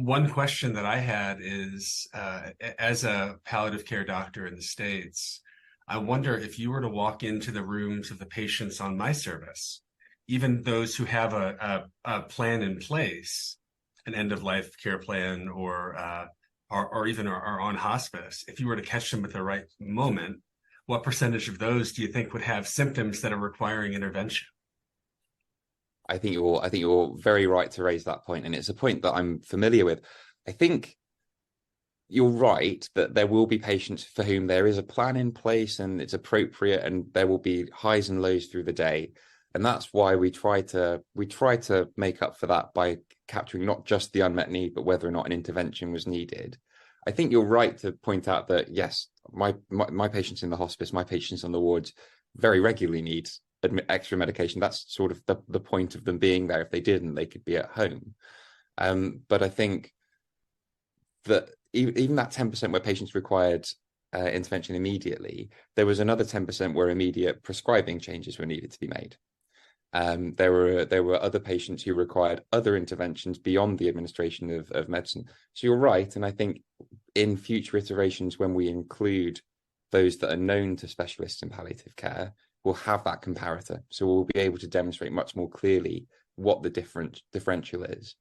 One question that I had is, as a palliative care doctor in the States, I wonder if you were to walk into the rooms of the patients on my service, even those who have a plan in place, an end-of-life care plan, or even are on hospice, if you were to catch them at the right moment, what percentage of those do you think would have symptoms that are requiring intervention? I think you're very right to raise that point, and it's a point that I'm familiar with. I think you're right that there will be patients for whom there is a plan in place and it's appropriate, and there will be highs and lows through the day. And that's why we try to make up for that by capturing not just the unmet need, but whether or not an intervention was needed. I think you're right to point out that yes, my patients in the hospice, my patients on the wards very regularly need extra medication. That's sort of the point of them being there. If they didn't, they could be at home. But I think that even that 10% where patients required intervention immediately, there was another 10% where immediate prescribing changes were needed to be made. There were other patients who required other interventions beyond the administration of medicine. So you're right, and I think in future iterations, when we include those that are known to specialists in palliative care, we'll have that comparator. So we'll be able to demonstrate much more clearly what the differential is.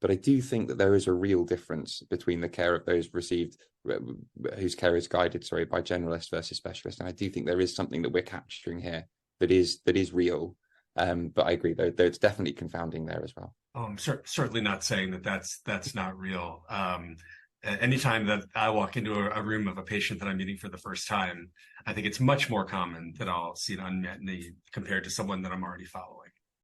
But I do think that there is a real difference between the care of those whose care is guided, by generalists versus specialists. And I do think there is something that we're capturing here that is real. But I agree, though it's definitely confounding there as well. Oh, I'm certainly not saying that that's not real. Anytime that I walk into a room of a patient that I'm meeting for the first time, I think it's much more common that I'll see an unmet need compared to someone that I'm already following.